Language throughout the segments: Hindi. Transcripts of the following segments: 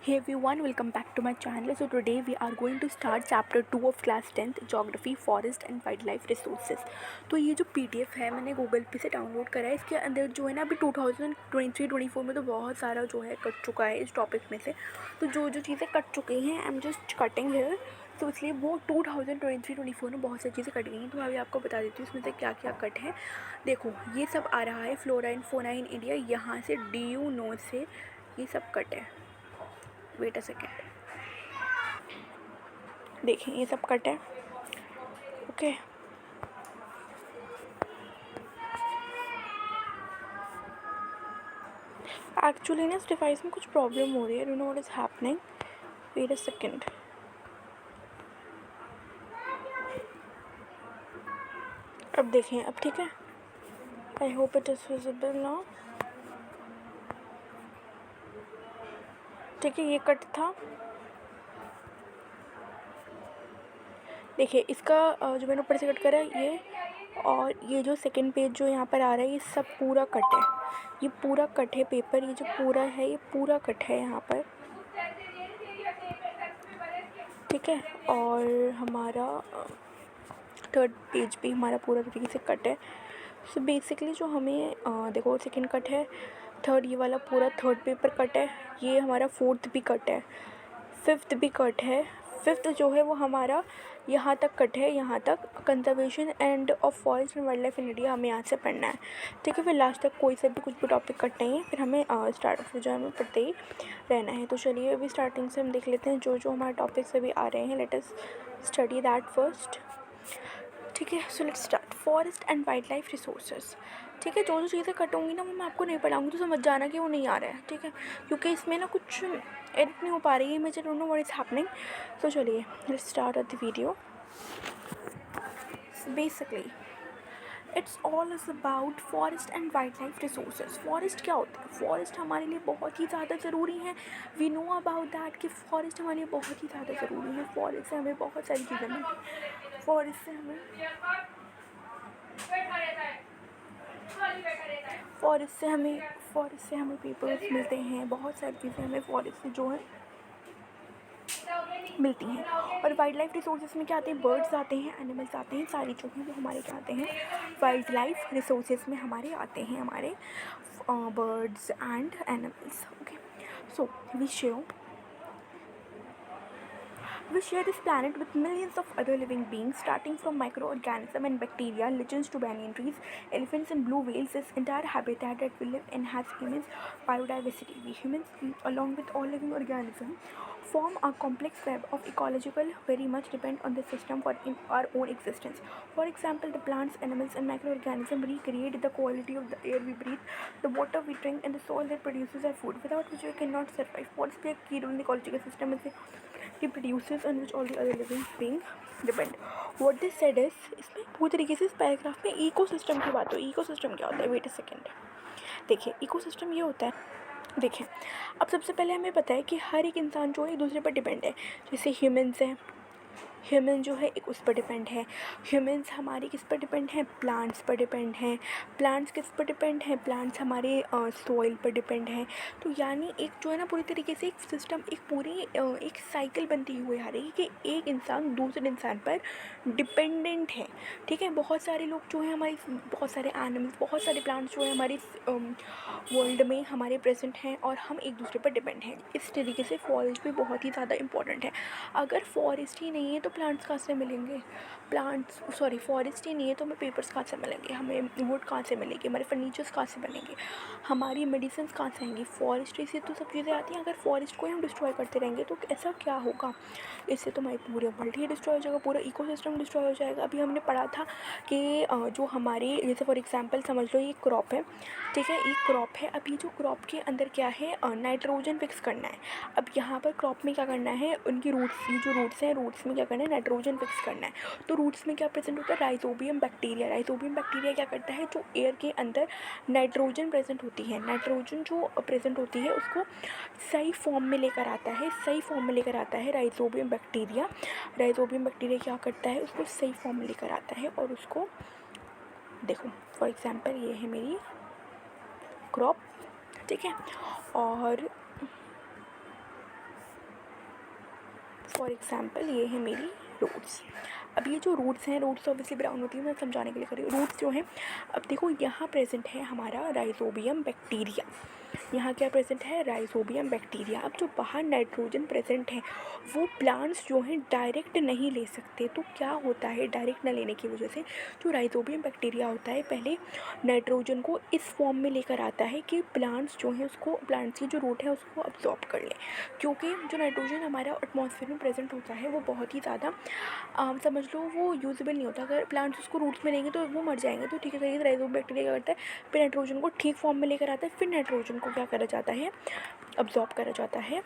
Hey everyone, welcome back to my channel. So today we are going to start chapter 2 of class 10th Geography, Forest and Wildlife Resources. तो ये जो PDF है मैंने गूगल पे से डाउनलोड करा है. इसके अंदर जो है ना अभी 2023-24 में तो बहुत सारा जो है कट चुका है इस टॉपिक में से. तो जो जो चीज़ें कट चुकी हैं I am just cutting here. तो इसलिए वो 2023-24 में बहुत सारी चीज़ें कट गई हैं. तो मैं अभी आपको बता देती हूँ इसमें से क्या क्या कट है. देखो ये सब आ रहा है flora and fauna in India. यहाँ से DU नो से ये सब कट है. Wait a second. देखें ये सब कट है. ओके एक्चुअली ना इस डिवाइस में कुछ प्रॉब्लम हो रही है. Don't know what is happening. Wait a second. अब देखें. अब ठीक है. I hope it is visible now. ठीक है ये कट था. देखिए इसका जो मैंने ऊपर से कट करा है ये, और ये जो सेकंड पेज जो यहाँ पर आ रहा है ये सब पूरा कट है. ये पूरा कट है पेपर. ये जो पूरा है ये पूरा कट है यहाँ पर. ठीक है. और हमारा थर्ड पेज भी हमारा पूरा तरीके से कट है. सो बेसिकली जो हमें देखो सेकंड कट है, थर्ड ये वाला पूरा थर्ड पेपर कट है, ये हमारा फोर्थ भी कट है, फिफ्थ भी कट है. फिफ्थ जो है वो हमारा यहाँ तक कट है. यहाँ तक conservation end of forest and wild life in India हमें यहाँ से पढ़ना है. ठीक है. फिर लास्ट तक कोई सा भी कुछ भी टॉपिक कट नहीं है. फिर हमें स्टार्ट जो हमें पढ़ते ही रहना है. तो चलिए अभी स्टार्टिंग से हम देख लेते हैं जो जो हमारे टॉपिक्स अभी आ रहे हैं. Let us study that first. ठीक है. So let's start. Forest and wild life resources. ठीक है. जो जो चीज़ें कट होंगी ना वो मैं आपको नहीं पढ़ाऊँगी, तो समझ जाना कि वो नहीं आ रहा है. ठीक है. क्योंकि इसमें ना कुछ एडिट नहीं हो पा रही है. मुझे don't know what is happening. तो चलिए let's start the video. Basically it's all is about forest and wild life resources. Forest क्या होता है? फॉरेस्ट हमारे लिए बहुत ही ज़्यादा ज़रूरी है. वी नो अबाउट दैट कि फॉरेस्ट हमारे लिए बहुत ही ज़्यादा ज़रूरी है. फॉरेस्ट से हमें बहुत सारी चीज़ें मिलती हैं. फॉरेस्ट से हमें फॉरेस्ट से हमें पेपर्स मिलते हैं. बहुत सारी चीज़ें हमें फॉरेस्ट से जो है मिलती हैं. और वाइल्ड लाइफ रिसोर्सेज में क्या आते हैं? बर्ड्स आते हैं, एनिमल्स आते हैं. सारी जो हैं वो हमारे क्या आते हैं? वाइल्ड लाइफ रिसोर्सेज में हमारे आते हैं. हमारे birds and animals. Okay. So we share this planet with millions of other living beings, starting from microorganisms and bacteria, lichens to banyan trees, elephants and blue whales. This entire habitat that we live in has immense biodiversity. We humans, along with all living organisms, form a complex web of ecological very much depend on the system for in our own existence. For example, the plants, animals and microorganisms recreate the quality of the air we breathe, the water we drink and the soil that produces our food, without which we cannot survive. Forests play a key role in the ecological system as it produces on which all the other living beings depend. What they said is, इसमें पूरी तरीके से इस पैराग्राफ में इकोसिस्टम की बात हो. इकोसिस्टम क्या होता है? Wait a second. देखिए इकोसिस्टम ये होता है. देखिए अब सबसे पहले हमें पता है कि हर एक इंसान जो है एक दूसरे पर डिपेंड है. जैसे ह्यूमन्स हैं, ह्यूमन जो है एक उस पर डिपेंड है. ह्यूमन्स हमारे किस पर डिपेंड हैं? प्लांट्स पर डिपेंड हैं. प्लांट्स किस पर डिपेंड हैं? प्लांट्स हमारे सॉइल पर डिपेंड हैं. तो यानी एक जो है ना पूरी तरीके से एक सिस्टम, एक पूरी एक साइकिल बनती हुई आ रही है कि एक इंसान दूसरे इंसान पर डिपेंडेंट है. ठीक है. बहुत सारे लोग जो हैं हमारे, बहुत सारे एनिमल्स, बहुत सारे प्लांट्स जो है हमारे वर्ल्ड में हमारे प्रेजेंट हैं और हम एक दूसरे पर डिपेंड हैं. इस तरीके से फॉरेस्ट भी बहुत ही ज़्यादा इंपॉर्टेंट है. अगर फॉरेस्ट ही नहीं है तो प्लांट्स कहाँ से मिलेंगे? फॉरेस्ट ही नहीं है तो हमें पेपर्स कहाँ से मिलेंगे? हमें वुड कहाँ से मिलेगी? हमारे फर्नीचर्स कहाँ से बनेंगे? हमारी मेडिसिन कहाँ से आएंगी? फॉरेस्ट्री से तो सब चीज़ें आती हैं. अगर फॉरेस्ट को ही हम डिस्ट्रॉय करते रहेंगे तो ऐसा क्या होगा? इससे तो हमारी पूरे वर्ल्ड ही डिस्ट्रॉय हो जाएगा, पूरा इकोसिस्टम डिस्ट्रॉय हो जाएगा. अभी हमने पढ़ा था कि जो हमारे, जैसे फॉर एग्जांपल समझ लो ये क्रॉप है. ठीक है. ये क्रॉप है. अभी जो क्रॉप के अंदर क्या है? नाइट्रोजन फिक्स करना है. अब यहाँ पर क्रॉप में क्या करना है? उनकी रूट्स, ये जो रूट्स हैं, रूट्स में क्या करना है? नाइट्रोजन फिक्स करना है. तो रूट्स में क्या प्रेजेंट होता है? Rhizobium bacteria. राइजोबियम बैक्टीरिया क्या करता है? जो एयर के अंदर नाइट्रोजन प्रेजेंट होती है, नाइट्रोजन जो प्रेजेंट होती है उसको सही फॉर्म में लेकर आता है. सही फॉर्म में लेकर आता है राइजोबियम बैक्टीरिया. राइजोबियम बैक्टीरिया क्या करता है? उसको सही फॉर्म में लेकर आता है और उसको, देखो फॉर एग्जांपल ये है मेरी क्रॉप. ठीक है. और फॉर एग्जाम्पल ये है मेरी रूट्स। अब ये जो रूट्स हैं, रूट्स ऑब्वियसली ब्राउन होती है, मैं समझाने के लिए कर रही हूँ। रूट्स जो हैं, अब देखो यहाँ प्रेजेंट है हमारा राइजोबियम बैक्टीरिया। यहाँ क्या प्रेजेंट है? Rhizobium bacteria. अब जो बाहर नाइट्रोजन प्रेजेंट है वो प्लांट्स जो हैं डायरेक्ट नहीं ले सकते। तो क्या होता है, डायरेक्ट ना लेने की वजह से जो राइजोबियम बैक्टीरिया होता है पहले नाइट्रोजन को इस फॉर्म में लेकर आता है कि प्लांट्स जो हैं उसको, प्लांट्स की जो रूट है उसको अब्जॉर्ब कर लें। क्योंकि जो नाइट्रोजन हमारा एटमॉस्फेयर में प्रेजेंट होता है वो बहुत ही ज़्यादा समझ लो वो यूजेबल नहीं होता। अगर प्लांट्स उसको रूट्स में लेंगे तो वो मर जाएंगे। तो ठीक है, तरीके से राइजोबियम बैक्टीरिया क्या करता है, फिर नाइट्रोजन को ठीक फॉर्म में लेकर आता है, फिर नाइट्रोजन को क्या करा जाता है, अब्जॉर्ब करा जाता है,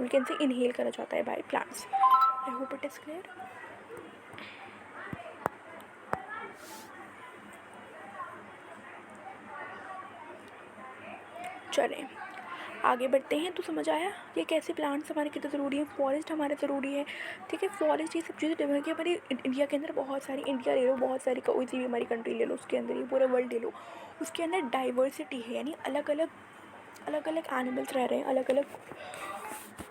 वी कैन से इनहेल करा जाता है by plants. I hope it is clear. चलें आगे बढ़ते हैं। तो समझ आया ये कैसे प्लांट्स हमारे कितने ज़रूरी हैं, फॉरेस्ट हमारे ज़रूरी है। ठीक है, फॉरेस्ट ये सब चीज़ें डिपेंड की हमारी इंडिया के अंदर बहुत सारी, इंडिया ले लो, बहुत सारी कोई सी भी हमारी कंट्री ले लो, उसके अंदर ये पूरा वर्ल्ड ले लो, उसके अंदर डाइवर्सिटी है, यानी अलग अलग एनिमल्स रह रहे हैं, अलग अलग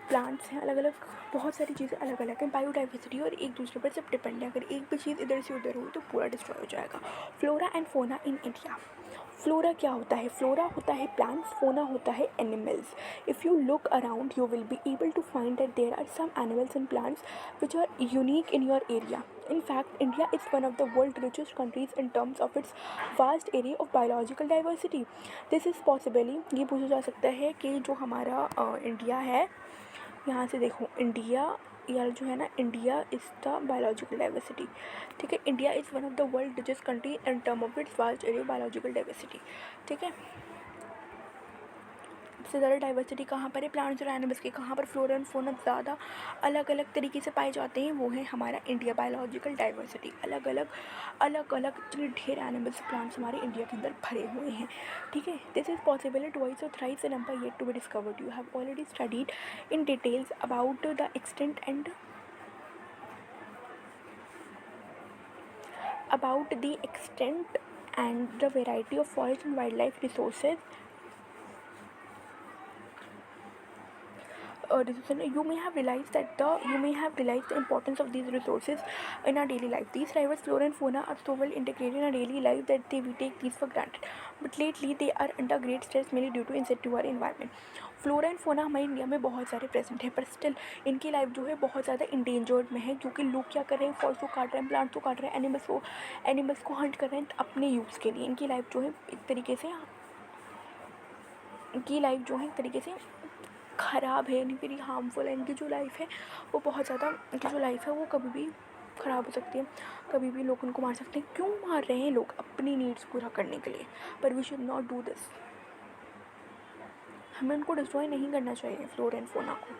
प्लांट्स हैं, अलग अलग बहुत सारी चीज़ें अलग अलग हैं, बायोडाइवर्सिटी और एक दूसरे पर सब डिपेंड है। अगर एक भी चीज़ इधर से उधर हुई तो पूरा डिस्ट्रॉय हो जाएगा। Flora and fauna in India. Flora क्या होता है? फ्लोरा होता है प्लांट्स, फोना होता है animals. If you look around you will be able to find that there are some animals and plants which are unique in your area. In fact, India is one of the world's richest countries in terms of its vast area of biological diversity. This is possibly, ये पूछा जा सकता है कि जो हमारा इंडिया है, यहाँ से देखो इंडिया यार जो है ना, India is the biological diversity. ठीक है, India is one of the world richest country in term of its vast area biological diversity. ठीक है, सबसे ज़्यादा डाइवर्सिटी कहाँ पर है? प्लांट्स और एनिमल्स की। कहाँ पर? फ्लोरा एंड फौना ज़्यादा अलग अलग तरीके से पाए जाते हैं, वो है हमारा इंडिया। बायोलॉजिकल डाइवर्सिटी अलग अलग इतने ढेर एनिमल्स प्लांट्स हमारे इंडिया के अंदर भरे हुए हैं। ठीक है, दिस इज़ पॉसिबल ट्वाइस और thrice the number yet to be discovered. You have already studied in details about the extent and the variety of forest and wildlife resources. You may have realized the importance of these resources in our daily life. These diverse flora and fauna are so well integrated in our daily life that we take these for granted. But lately they are under great stress mainly due to insect to our environment. Flora and fauna हमारे इंडिया में बहुत सारे प्रेजेंट है, पर स्टिल इनकी लाइफ जो है बहुत ज़्यादा इंडेंजर्ड में है, क्योंकि लोग क्या कर रहे हैं, फॉरेस्ट को काट रहे हैं, प्लांट्स को काट रहे हैं, एनिमल्स को हंट कर रहे हैं अपने यूज़ के लिए। इनकी लाइफ जो है एक तरीके से ख़राब है, वेरी हार्मफुल है। इनकी जो लाइफ है वो बहुत ज़्यादा, इनकी जो लाइफ है वो कभी भी ख़राब हो सकती है, कभी भी लोग उनको मार सकते हैं। क्यों मार रहे हैं लोग? अपनी नीड्स पूरा करने के लिए। पर we should not do this. हमें उनको डिस्ट्रॉय नहीं करना चाहिए, फ्लोरा एंड फौना को।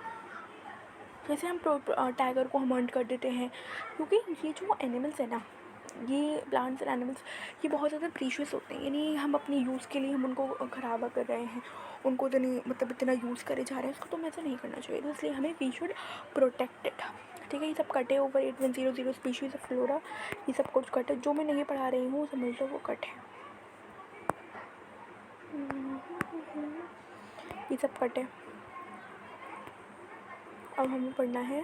जैसे हम टाइगर को हम हंट कर देते हैं, क्योंकि ये जो एनिमल्स है ना, ये प्लांट्स एंड एनिमल्स ये बहुत ज़्यादा प्रीशियस होते हैं, यानी हम अपनी यूज़ के लिए हम उनको ख़राब कर रहे हैं, उनको इतना यूज़ करे जा रहे हैं, उसको तो ऐसा नहीं करना चाहिए। तो इसलिए हमें वी शुड प्रोटेक्ट इट। ठीक है, ये सब कटे ओवर 8100 स्पीशीज़ ऑफ फ्लोरा, ये सब कुछ कट है। जो मैं नहीं पढ़ा रही हूँ समझ लो वो कट है, ये सब कट है। अब हमें पढ़ना है,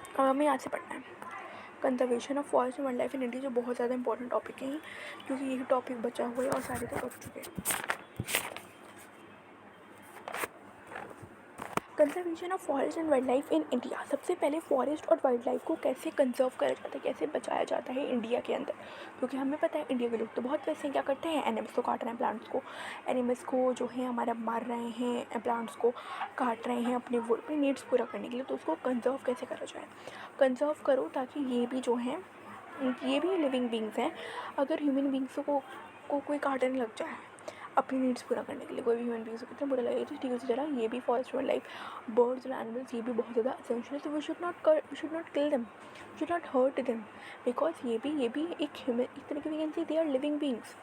अब हमें यहाँ से पढ़ना है conservation of forest and wild life in India, जो बहुत ज़्यादा इंपॉर्टेंट टॉपिक है, क्योंकि यही टॉपिक बचा हुआ है और सारे तो कर चुके हैं। Conservation of forest and wild life in India. सबसे पहले फॉरेस्ट और वाइल्ड लाइफ को कैसे कंजर्व करा जाता है, कैसे बचाया जाता है इंडिया के अंदर, क्योंकि हमें पता है इंडिया के लोग तो बहुत वैसे क्या करते हैं, एनिमल्स को काट रहे हैं, प्लांट्स को, एनिमल्स को जो है हमारा मार रहे हैं, प्लांट्स को काट रहे हैं अपने नीड्स पूरा करने के लिए। तो उसको कंजर्व कैसे करा जाए? कंजर्व करो ताकि ये भी जो हैं, ये भी लिविंग बींग्स हैं। अगर ह्यूमन बींग्स को कोई काटने लग जाए अपनी नीड्स पूरा करने के लिए, कोई भी ह्यूमन बींग्स को कितना बुरा लगेगा। तो ठीक है, उसी तरह ये भी फॉरेस्ट वाइल्ड लाइफ, बर्ड्स और एनिमल्स, ये भी बहुत ज़्यादा असेंशियल है। तो we should not kill them, should not hurt them, because ये भी एक ह्यूमन, एक तरीके से can they are living beings.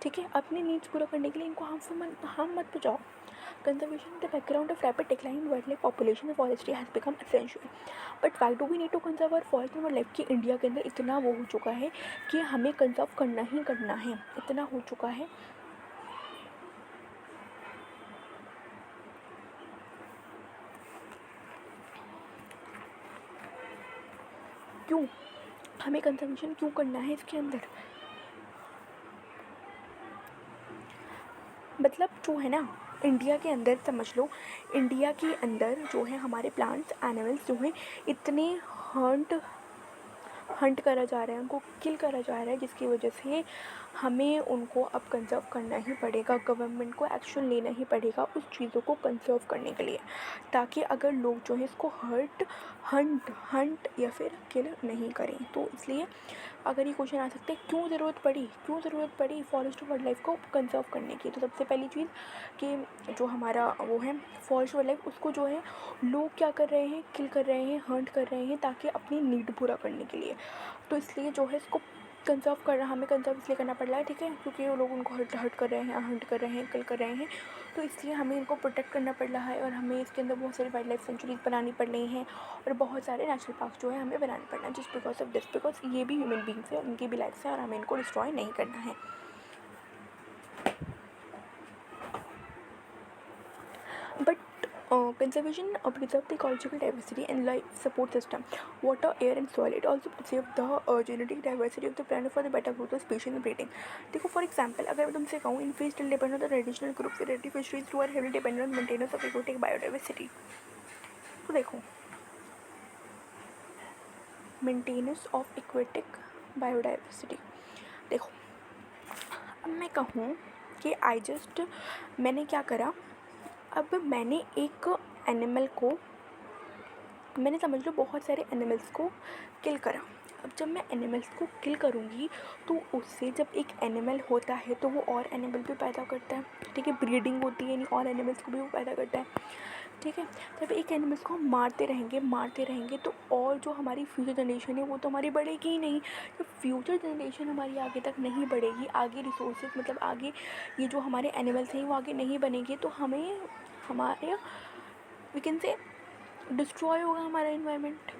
ठीक है, अपनी नीड्स पूरा करने के लिए इनको हार्म मत पहुँचाओ। Conservation in the background of rapid decline in wildlife population of forestry has become essential. But why do we need to conserve our forest and wildlife? कि इंडिया के अंदर इतना वो हो चुका है कि हमें कंजर्व करना ही करना है, इतना हो चुका है। क्यों हमें कंजर्वेशन क्यों करना है इसके अंदर, मतलब जो है ना इंडिया के अंदर समझ लो, इंडिया के अंदर जो है हमारे प्लांट्स एनिमल्स जो हैं इतने हंट करा जा रहा है, उनको किल करा जा रहा है, जिसकी वजह से हमें उनको अब कंजर्व करना ही पड़ेगा, गवर्नमेंट को एक्शन लेना ही पड़ेगा उस चीज़ों को कंजर्व करने के लिए, ताकि अगर लोग जो है इसको हंट या फिर किल नहीं करें। तो इसलिए अगर ये क्वेश्चन आ सकता है क्यों ज़रूरत पड़ी फॉरेस्ट वाइल्ड लाइफ को कंजर्व करने की, तो सबसे पहली चीज़ कि जो हमारा वो है फॉरेस्ट वाइल्ड लाइफ, उसको जो है लोग क्या कर रहे हैं, किल कर रहे हैं, हंट कर रहे हैं, ताकि अपनी नीड पूरा करने के लिए। तो इसलिए जो है इसको कंजर्व करना, हमें कंजर्व इसलिए करना पड़ रहा है, ठीक है, क्योंकि वो लोग उनको हंट कर रहे हैं, किल कर रहे हैं, तो इसलिए हमें इनको प्रोटेक्ट करना पड़ रहा है, और हमें इसके अंदर बहुत सारी वाइल्ड लाइफ सेंचुरीज बनानी पड़ रही हैं, और बहुत सारे नेशनल पार्क जो है हमें बनाने पड़ना है, just because of this, because ये भी ह्यूमन बींग्स है, उनकी भी लाइफ है, और हमें इनको डिस्ट्रॉय नहीं करना है। But conservation preserves the ecological diversity and life support system, water, air and soil. It also preserves the genetic diversity of the planet for the better growth of species and breeding. देखो फॉर एग्जाम्पल अगर मैं तुमसे कहूँ in fish depend on the traditional group variety fisheries who are heavily dependent on maintenance of aquatic biodiversity. तो देखो मेंटेनेंस ऑफ एक्वेटिक बायोडाइवर्सिटी, देखो अब मैं कहूँ कि मैंने क्या करा, अब मैंने एक एनिमल को, मैंने समझ लो बहुत सारे एनिमल्स को किल करा। अब जब मैं एनिमल्स को किल करूँगी तो उससे जब एक एनिमल होता है तो वो और एनिमल भी पैदा करता है, ठीक है, ब्रीडिंग होती है, यानी और एनिमल्स को भी वो पैदा करता है, ठीक है। जब एक एनिमल्स को हम मारते रहेंगे तो और जो हमारी फ्यूचर जनरेशन है वो तो हमारी बढ़ेगी ही नहीं। तो फ्यूचर जनरेशन हमारी आगे तक नहीं बढ़ेगी, आगे रिसोर्सेज मतलब आगे ये जो हमारे एनिमल्स हैं वो आगे नहीं बनेंगे, तो हमें हमारे वी कैन से डिस्ट्रॉय होगा हमारा इन्वायरमेंट,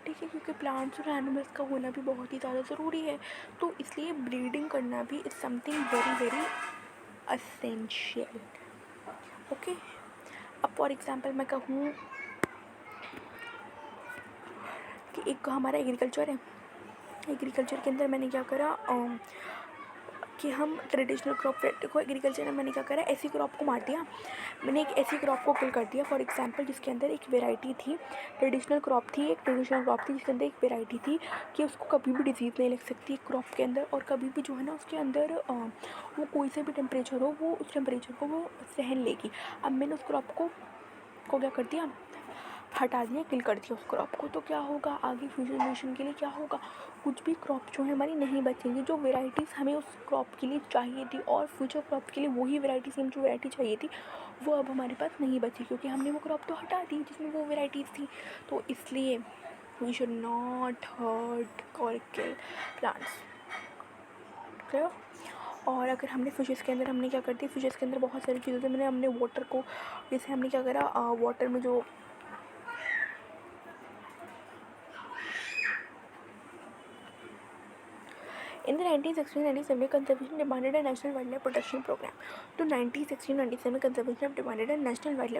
ठीक है, क्योंकि प्लांट्स और एनिमल्स का होना भी बहुत ही ज़्यादा ज़रूरी है। तो इसलिए ब्रीडिंग करना भी is something very very essential. Okay, अब फॉर एग्जांपल मैं कहूँ कि एक हमारा एग्रीकल्चर है, एग्रीकल्चर के अंदर मैंने क्या करा कि हम ट्रेडिशनल क्रॉप, देखो एग्रीकल्चर में मैंने क्या करा, ऐसी क्रॉप को मार दिया, मैंने एक ऐसी क्रॉप को किल कर दिया फॉर एग्जांपल जिसके अंदर एक वेराइटी थी, ट्रेडिशनल क्रॉप थी जिसके अंदर एक वेराइटी थी कि उसको कभी भी डिजीज़ नहीं लग सकती क्रॉप के अंदर, और कभी भी जो है ना उसके अंदर वो कोई से भी टेम्परेचर हो वो उस टेम्परेचर को वो सहन लेगी। अब मैंने उस क्रॉप को क्या कर दिया, हटा दिया, किल कर दिया उस क्रॉप को, तो क्या होगा आगे फ्यूचर जनरेशन के लिए क्या होगा, कुछ भी क्रॉप जो है हमारी नहीं बचेंगी, जो वेराइटीज़ हमें उस क्रॉप के लिए चाहिए थी और फ्यूचर क्रॉप के लिए वही वेराइटी सेम जो वेराइटी चाहिए थी वो अब हमारे पास नहीं बची, क्योंकि हमने वो क्रॉप तो हटा दी जिसमें वो वेराइटीज़ थी। तो इसलिए वी शुड नॉट हर्ट और किल प्लांट्स। और अगर हमने फिशेस के अंदर हमने क्या कर दिया, फिशेस के अंदर बहुत सारी चीज़ें थी, हमने वाटर को, जैसे हमने क्या करा, वाटर में जो In the 1916-97 conservation demanded a national wildlife protection program. तो 1916-97 conservation demanded a national wildlife